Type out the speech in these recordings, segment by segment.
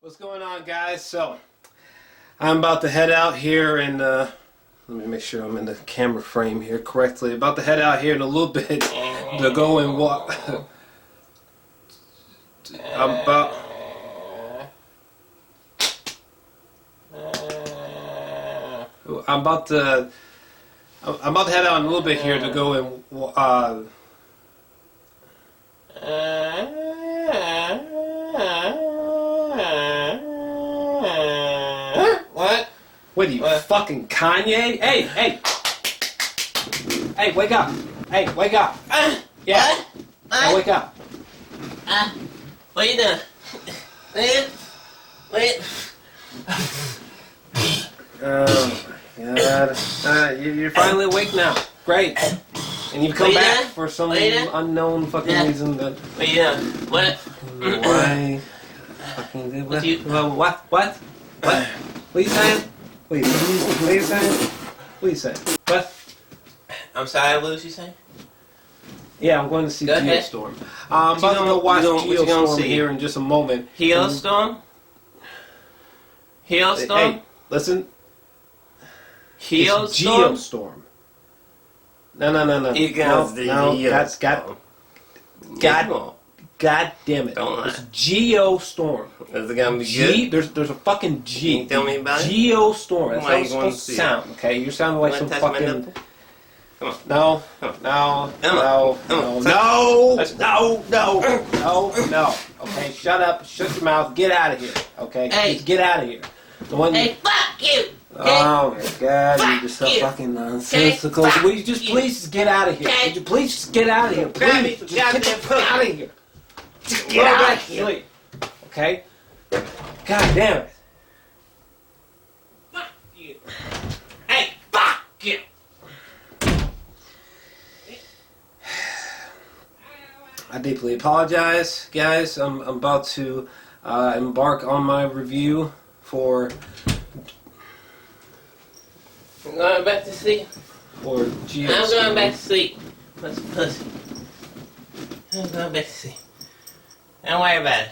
What's going on, guys? So, I'm about to head out here and, let me make sure I'm in the camera frame here correctly. About to head out here in a little bit to go and walk. I'm about to head out in a little bit here to go and, What? What are you, fucking Kanye? Hey, hey! Hey, wake up! Hey, wake up! Yeah. Now wake up. What are you doing? Wait. Oh my god. You're finally awake now. Great. And you've come back for some unknown fucking reason that... What are you doing? What? Why? Fucking... What? What? What? What? What are you saying? What are you saying? What are you saying? What? I'm sorry, what was you saying? Yeah, I'm going to see Geostorm. I'm about to go watch Geostorm here in just a moment. Geostorm? Geostorm? Hey, listen. Geostorm? It's Geostorm. No. God damn it. It's Geostorm. Is it gonna be good? There's a fucking G. Can you tell me about it? Geostorm. That's how it's supposed to sound, okay? You're sounding like some fucking... Come on. No. Okay, shut up. Shut your mouth. Get out of here. Okay? Hey. Just get out of here. Hey, fuck you! Oh my god, you're just so fucking nonsensical. Will you just please just get out of here? Would you please just get out of here? Please, just get the fuck out of here. Just get out of here. Okay? God damn it. Fuck you. Hey, fuck you! I deeply apologize, guys. I'm about to embark on my review for... I'm going back to sleep. For Geostorm. I'm going back to sleep. What's a pussy? I'm going back to sleep. Don't worry about it.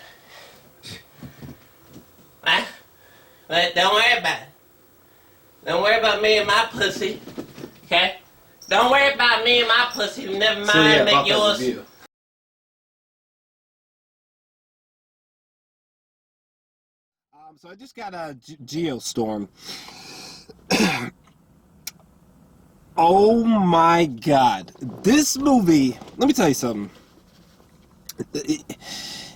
What? Don't worry about it. Don't worry about me and my pussy. Okay? Don't worry about me and my pussy. Never mind that yours. So I just got a Geostorm. Oh my god. This movie, let me tell you something.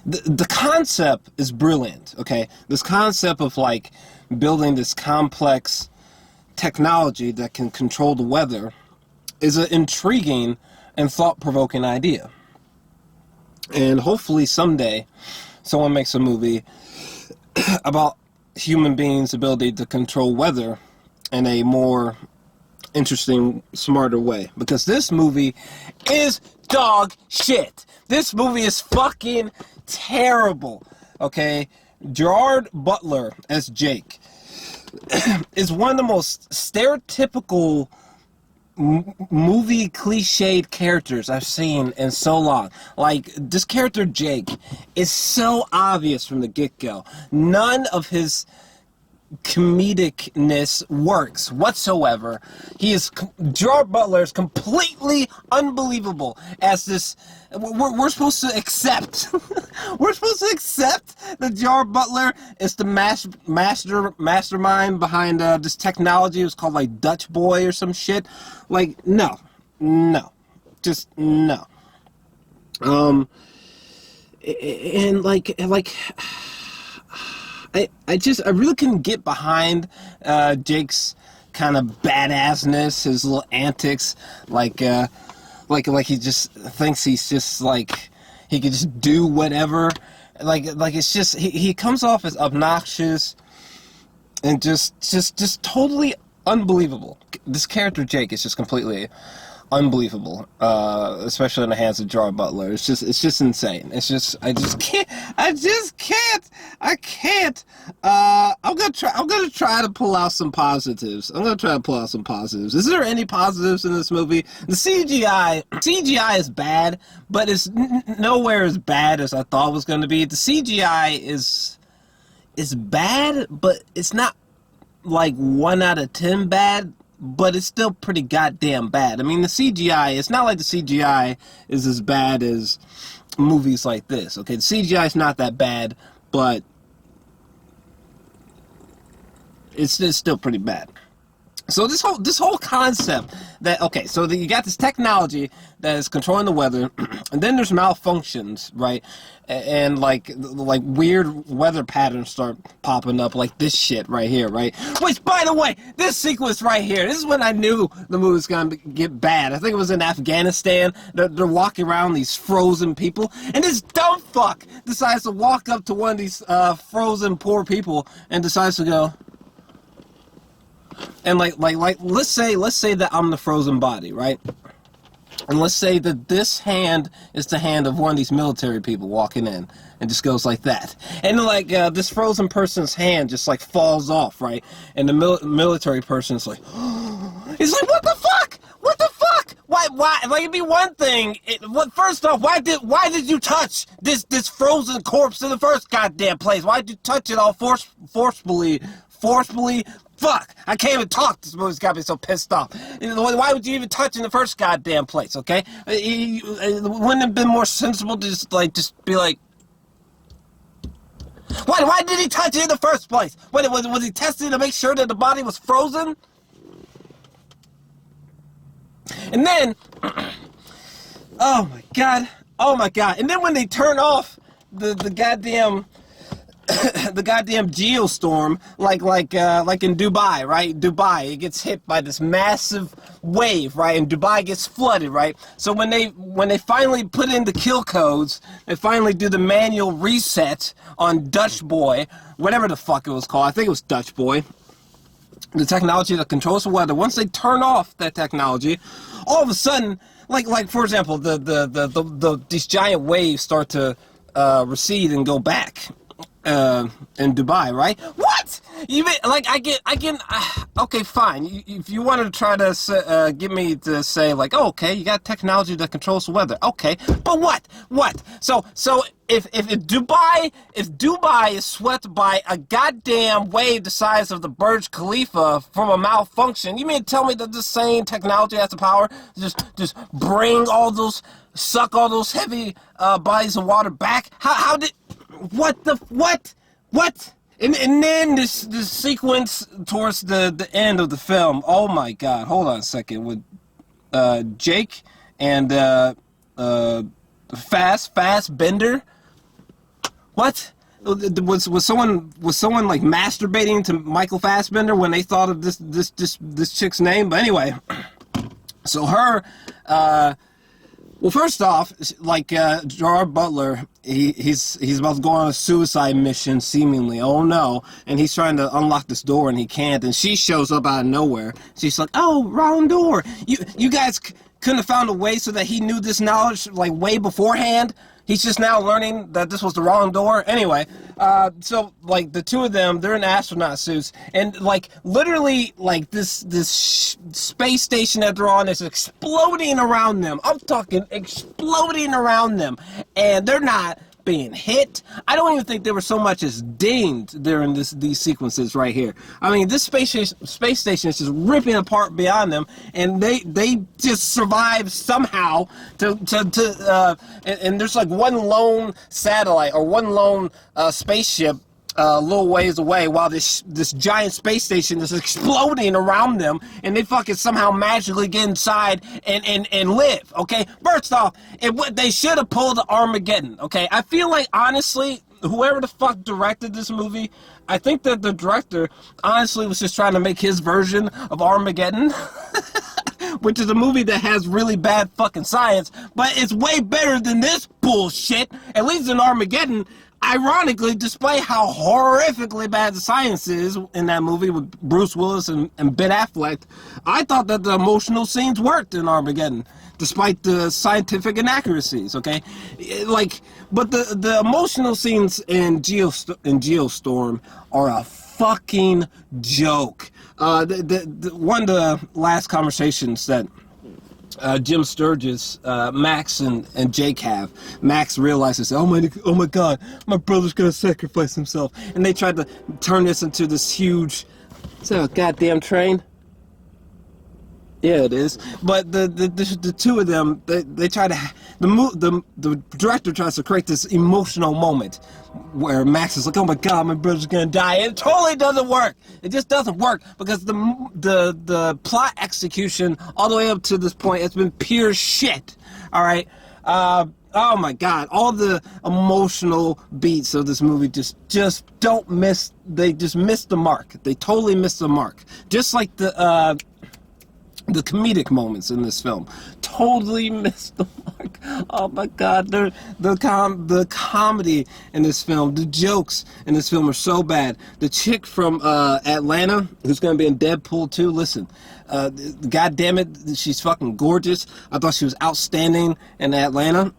The concept is brilliant, okay? This concept of like building this complex technology that can control the weather is an intriguing and thought-provoking idea. And hopefully someday someone makes a movie about human beings' ability to control weather in a more interesting, smarter way. Because this movie is dog shit. This movie is fucking terrible. Okay? Gerard Butler as Jake is one of the most stereotypical movie cliched characters I've seen in so long. Like, this character Jake is so obvious from the get-go. None of his comedicness works whatsoever. Gerard Butler is completely unbelievable as this. We're supposed to accept. We're supposed to accept that Gerard Butler is the mastermind behind this technology. It was called like Dutch Boy or some shit. Like, no, just no. And like. I really couldn't get behind Jake's kind of badassness, his little antics, like he just thinks he's just like he could just do whatever, like it's just he comes off as obnoxious and just totally unbelievable. This character Jake is just completely unbelievable, especially in the hands of Gerard Butler. It's just insane. I can't. I'm gonna try to pull out some positives. Is there any positives in this movie? The CGI is bad, but it's nowhere as bad as I thought it was gonna be. The CGI it's bad, but it's not like 1 out of 10 bad, but it's still pretty goddamn bad. I mean, the CGI, it's not like the CGI is as bad as movies like this, okay? The CGI is not that bad, but it's still pretty bad. So this whole concept that, okay, so that you got this technology that is controlling the weather, and then there's malfunctions, right? And like weird weather patterns start popping up, like this shit right here, right? Which, by the way, this sequence right here, this is when I knew the movie was gonna get bad. I think it was in Afghanistan. They're walking around these frozen people, and this dumb fuck decides to walk up to one of these frozen poor people and decides to go. And like let's say that I'm the frozen body, right? And let's say that this hand is the hand of one of these military people walking in, and just goes like that. And like this frozen person's hand just like falls off, right? And the military person's like, he's like, what the fuck? What the fuck? Why? Like, it'd be one thing. First off, why did you touch this frozen corpse in the first goddamn place? Why did you touch it all forcefully? Fuck! I can't even talk. This movie's got me so pissed off. Why would you even touch in the first goddamn place? Okay, wouldn't it have been more sensible to just be like, why did he touch it in the first place? Was he testing to make sure that the body was frozen? And then, oh my god, and then when they turn off the goddamn. The goddamn Geostorm, like in Dubai, right? Dubai, it gets hit by this massive wave, right? And Dubai gets flooded, right? So when they finally put in the kill codes, they finally do the manual reset on Dutch Boy, whatever the fuck it was called. I think it was Dutch Boy. The technology that controls the weather. Once they turn off that technology, all of a sudden, like for example, these giant waves start to recede and go back. In Dubai, right? What? You mean, like, I get, okay, fine. If you wanted to try to get me to say, like, oh, okay, you got technology that controls the weather, okay, but what? So if Dubai is swept by a goddamn wave the size of the Burj Khalifa from a malfunction, you mean to tell me that this same technology has the power to just bring all those, suck all those heavy bodies of water back? How did? What? And then this sequence towards the end of the film. Oh my god! Hold on a second. With Jake and Fast Bender. What? Was someone like masturbating to Michael Fassbender when they thought of this chick's name? But anyway, so her. Well, first off, like Gerard Butler, he's about to go on a suicide mission, seemingly. Oh no! And he's trying to unlock this door, and he can't. And she shows up out of nowhere. She's like, "Oh, wrong door! You guys couldn't have found a way so that he knew this knowledge like way beforehand." He's just now learning that this was the wrong door. Anyway, so like the two of them, they're in astronaut suits, and like literally like this space station that they're on is exploding around them. I'm talking exploding around them, and they're not being hit. I don't even think they were so much as dinged during these sequences right here. I mean, this space station is just ripping apart beyond them, and they just survive somehow and there's like one lone satellite or one lone spaceship a little ways away while this giant space station is exploding around them, and they fucking somehow magically get inside and live, okay? First off, they should have pulled Armageddon, okay? I feel like, honestly, whoever the fuck directed this movie, I think that the director, honestly, was just trying to make his version of Armageddon, which is a movie that has really bad fucking science, but it's way better than this bullshit. At least in Armageddon, ironically, despite how horrifically bad the science is in that movie with Bruce Willis and Ben Affleck, I thought that the emotional scenes worked in Armageddon, despite the scientific inaccuracies, okay? But the emotional scenes in Geostorm are a fucking joke. One of the last conversations that Jim Sturgess, Max and Jake have. Max realizes, oh my God, my brother's gonna sacrifice himself, and they tried to turn this into this huge, is that a goddamn train? Yeah, it is. But the two of them, they try to, the director tries to create this emotional moment where Max is like, oh my God, my brother's gonna die. It totally doesn't work. It just doesn't work because the plot execution all the way up to this point has been pure shit. All right. Oh my God, all the emotional beats of this movie just don't miss. They just miss the mark. They totally miss the mark. Just like the comedic moments in this film totally missed the mark. Oh my God, the comedy in this film, the jokes in this film are so bad. The chick from Atlanta, who's gonna be in Deadpool 2, listen, God damn it, she's fucking gorgeous. I thought she was outstanding in Atlanta.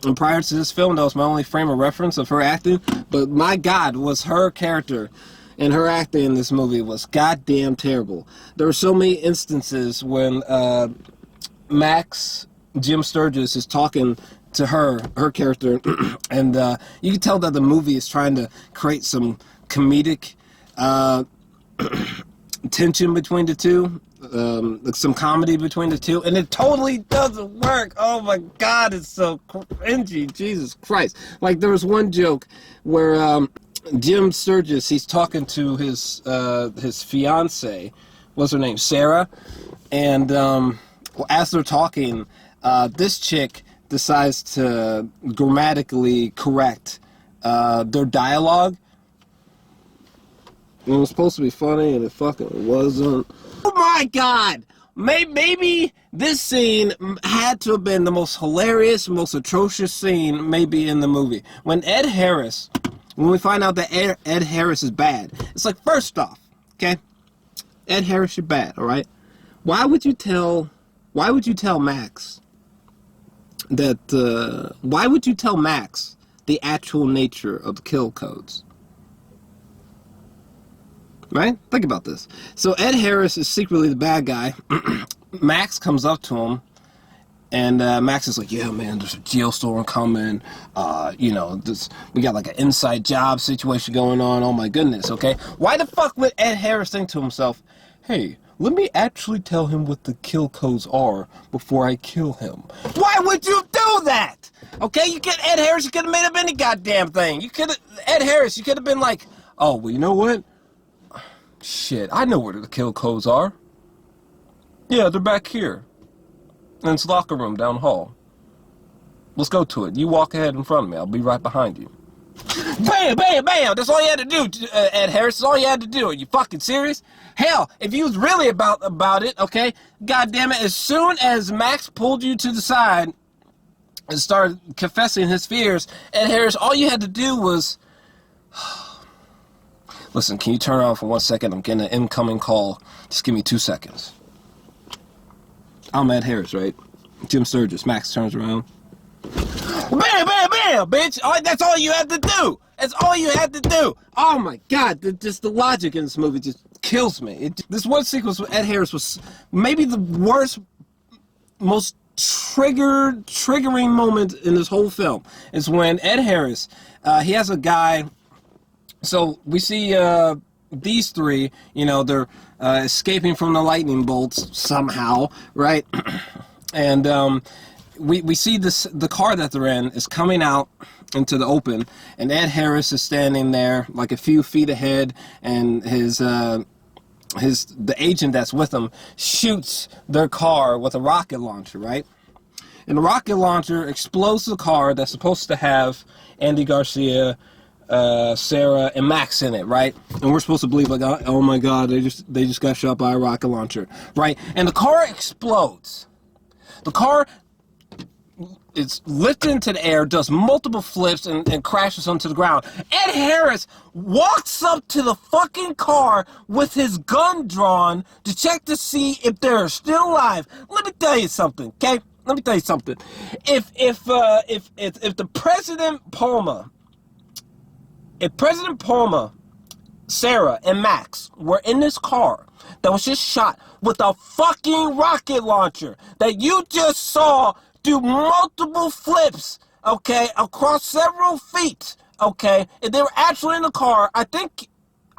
And prior to this film, that was my only frame of reference of her acting. But my God, was her character and her acting in this movie was goddamn terrible. There were so many instances when Max, Jim Sturgess, is talking to her character, and you can tell that the movie is trying to create some comedic tension between the two, some comedy between the two, and it totally doesn't work. Oh my God, it's so cringy, Jesus Christ. Like, there was one joke where Jim Sturgess, he's talking to his fiance, what's her name, Sarah, and as they're talking, this chick decides to grammatically correct their dialogue. It was supposed to be funny, and it fucking wasn't. Oh my God! Maybe this scene had to have been the most hilarious, most atrocious scene maybe in the movie. When we find out that Ed Harris is bad, it's like, first off, okay, Ed Harris, you're bad, all right? Why would you tell Max that, why would you tell Max the actual nature of the kill codes? Right? Think about this. So Ed Harris is secretly the bad guy. Max comes up to him, and Max is like, yeah, man, there's a geostorm coming. We got like an inside job situation going on. Oh my goodness, okay? Why the fuck would Ed Harris think to himself, hey, let me actually tell him what the kill codes are before I kill him? Why would you do that? Okay, Ed Harris, you could have made up any goddamn thing. Ed Harris, you could have been like, oh, well, you know what? Shit, I know where the kill codes are. Yeah, they're back here. In this locker room down the hall. Let's go to it. You walk ahead in front of me. I'll be right behind you. Bam, bam, bam! That's all you had to do, Ed Harris. That's all you had to do. Are you fucking serious? Hell, if you was really about it, okay? God damn it, as soon as Max pulled you to the side and started confessing his fears, Ed Harris, all you had to do was... Listen, can you turn around for 1 second? I'm getting an incoming call. Just give me 2 seconds. I'm Ed Harris, right? Jim Sturgess. Max turns around. Bam, bam, bam, bitch! That's all you had to do! That's all you had to do! Oh my God, just the logic in this movie just kills me. This one sequence with Ed Harris was maybe the worst, most triggering moment in this whole film. Is when Ed Harris, he has a guy... So we see these three, they're escaping from the lightning bolts somehow, right? And we see the car that they're in is coming out into the open, and Ed Harris is standing there like a few feet ahead, and the agent that's with him shoots their car with a rocket launcher, right? And the rocket launcher explodes the car that's supposed to have Andy Garcia, Sarah, and Max in it, right? And we're supposed to believe, like, oh my God, they just got shot by a rocket launcher, right? And the car explodes. The car is lifted into the air, does multiple flips, and crashes onto the ground. Ed Harris walks up to the fucking car with his gun drawn to check to see if they're still alive. Let me tell you something, okay? Let me tell you something. If the President Palmer Sarah and Max were in this car that was just shot with a fucking rocket launcher that you just saw do multiple flips, okay, across several feet, okay, if they were actually in the car, I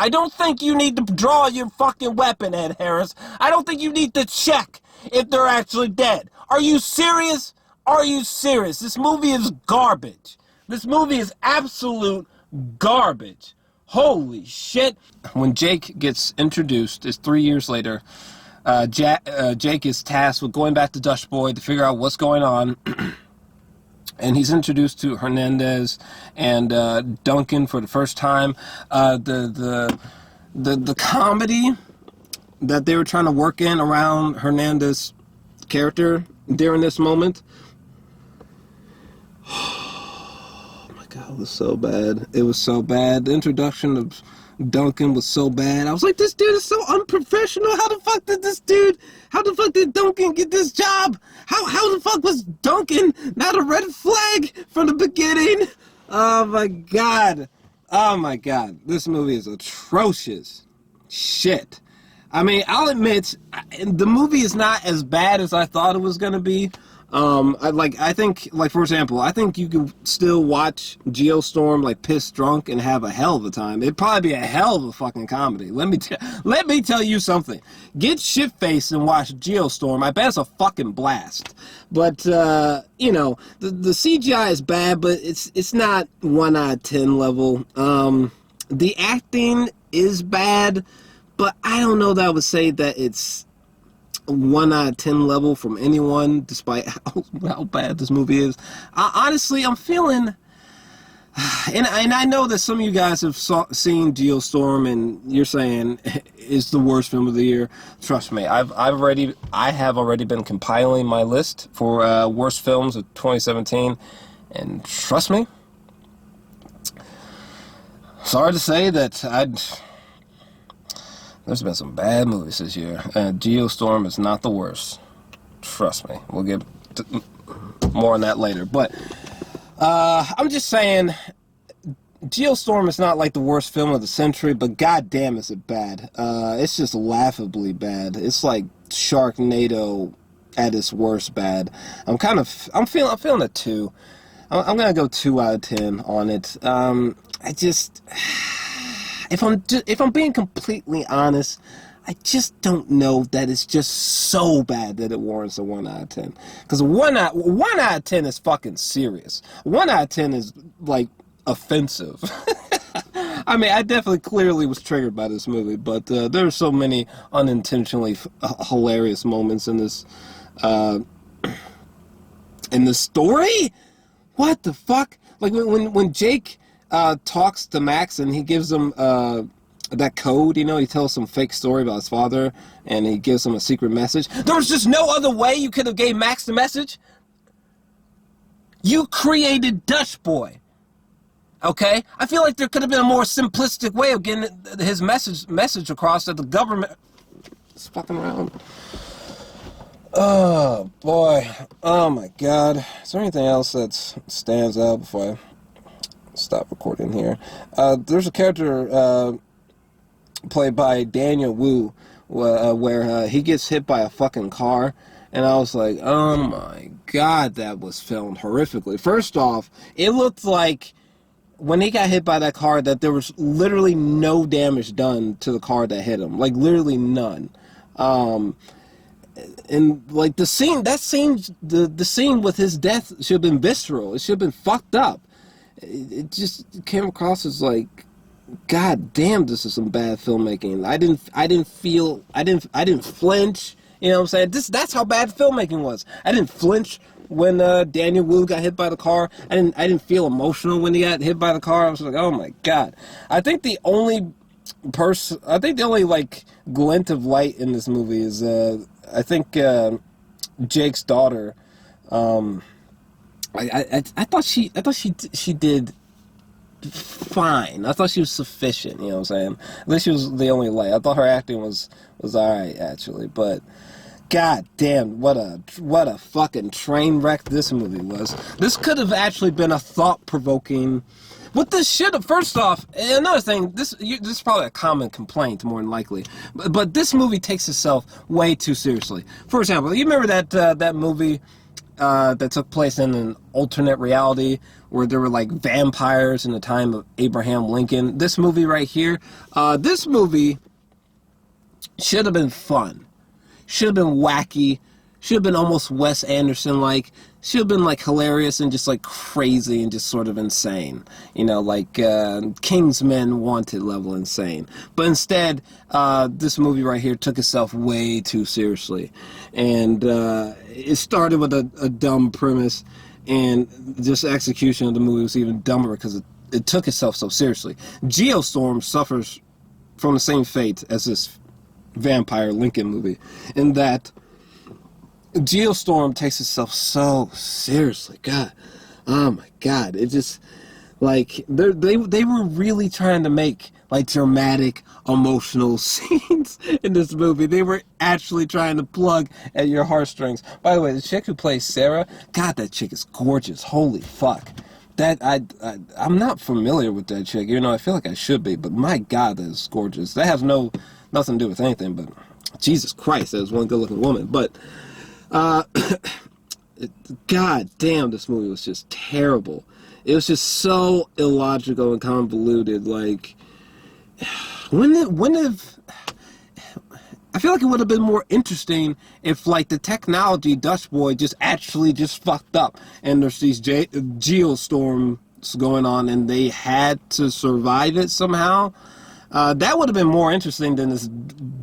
don't think you need to draw your fucking weapon, Ed Harris. I don't think you need to check if they're actually dead. Are you serious? Are you serious? This movie is garbage. This movie is absolute garbage. Holy shit. When Jake gets introduced, it's 3 years later, Jake is tasked with going back to Dutch Boy to figure out what's going on. And he's introduced to Hernandez and Duncan for the first time. The comedy that they were trying to work in around Hernandez's character during this moment. Oh my God, it was so bad. It was so bad. The introduction of Duncan was so bad. I was like, this dude is so unprofessional. How the fuck did Duncan get this job? How the fuck was Duncan not a red flag from the beginning? Oh my God. Oh my God. This movie is atrocious. Shit. I mean, I'll admit, the movie is not as bad as I thought it was going to be. I think, for example, I think you could still watch Geostorm, like, pissed drunk and have a hell of a time. It'd probably be a hell of a fucking comedy. Let me tell you something. Get shit-faced and watch Geostorm. I bet it's a fucking blast. But, you know, the CGI is bad, but it's not 1 out of 10 level. The acting is bad, but I don't know that I would say that it's 1 out of 10 level from anyone, despite how bad this movie is. Honestly, I'm feeling, and I know that some of you guys have seen Geostorm, and you're saying it's the worst film of the year. Trust me, I have already been compiling my list for worst films of 2017, and trust me, sorry to say that there's been some bad movies this year, and Geostorm is not the worst. Trust me. We'll get more on that later. But I'm just saying, Geostorm is not like the worst film of the century, but goddamn is it bad. It's just laughably bad. It's like Sharknado at its worst bad. I'm feeling a 2. I'm gonna go 2 out of 10 on it. If I'm being completely honest, I just don't know that it's just so bad that it warrants a 1 out of 10. Because 1 out of 10 is fucking serious. 1 out of 10 is, like, offensive. I mean, I definitely clearly was triggered by this movie, but there are so many unintentionally hilarious moments in this story. What the fuck? Like when Jake talks to Max and he gives him that code, you know, he tells some fake story about his father and he gives him a secret message. There was just no other way you could have gave Max the message. You created Dutch Boy. Okay? I feel like there could have been a more simplistic way of getting his message across that the government is fucking around. Oh, boy. Oh, my God. Is there anything else that stands out before I stop recording here? There's a character played by Daniel Wu where he gets hit by a fucking car. And I was like, oh, my God, that was filmed horrifically. First off, it looked like when he got hit by that car that there was literally no damage done to the car that hit him. Like, literally none. And like the scene with his death should have been visceral. It should have been fucked up. It just came across as like, God damn, this is some bad filmmaking. I didn't flinch. You know what I'm saying? That's how bad filmmaking was. I didn't flinch when Daniel Wu got hit by the car. I didn't feel emotional when he got hit by the car. I was like, oh my God. I think the only like glint of light in this movie is I think Jake's daughter. I thought she did fine. I thought she was sufficient. You know what I'm saying? At least she was the only light. I thought her acting was all right actually, but God damn, what a fucking train wreck this movie was. This could have actually been a thought-provoking What this shit, first off, another thing, this is probably a common complaint, more than likely, but this movie takes itself way too seriously. For example, you remember that movie that took place in an alternate reality where there were like vampires in the time of Abraham Lincoln? This movie right here, this movie should have been fun, should have been wacky, should have been almost Wes Anderson-like, should have been like hilarious and just like crazy and just sort of insane, you know, like Kingsman Wanted level insane. But instead, this movie right here took itself way too seriously, and it started with a dumb premise, and just execution of the movie was even dumber because it took itself so seriously. Geostorm suffers from the same fate as this vampire Lincoln movie, in that Geostorm takes itself so seriously. God, oh my God, it just, like, they were really trying to make like dramatic, emotional scenes in this movie. They were actually trying to plug at your heartstrings. By the way, the chick who plays Sarah, God, that chick is gorgeous. Holy fuck. That I'm not familiar with that chick, even though I feel like I should be. But my God, that is gorgeous. That has nothing to do with anything. But Jesus Christ, that is one good-looking woman. But God damn, this movie was just terrible. It was just so illogical and convoluted. Like, I feel like it would have been more interesting if, like, the technology Dutch boy just actually just fucked up, and there's these geostorms going on, and they had to survive it somehow. That would have been more interesting than this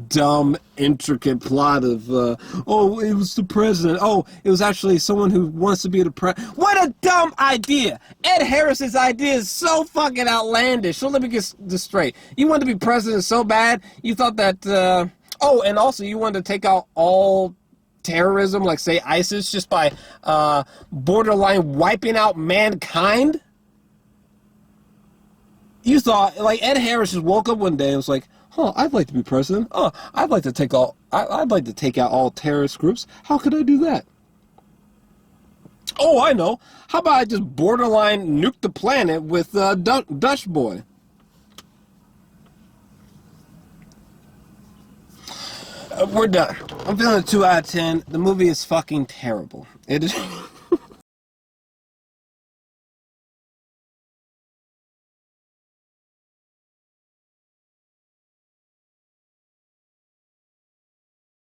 dumb, intricate plot of, oh, it was the president. Oh, it was actually someone who wants to be the president. What a dumb idea! Ed Harris's idea is so fucking outlandish. So let me get this straight. You wanted to be president so bad, you thought that, oh, and also you wanted to take out all terrorism, like, say, ISIS, just by, borderline wiping out mankind? You thought, like, Ed Harris just woke up one day and was like, "Huh, I'd like to be president. Oh, I'd like to take out all terrorist groups. How could I do that? Oh, I know. How about I just borderline nuke the planet with Dutch boy?" We're done. I'm feeling a 2 out of 10. The movie is fucking terrible. It is.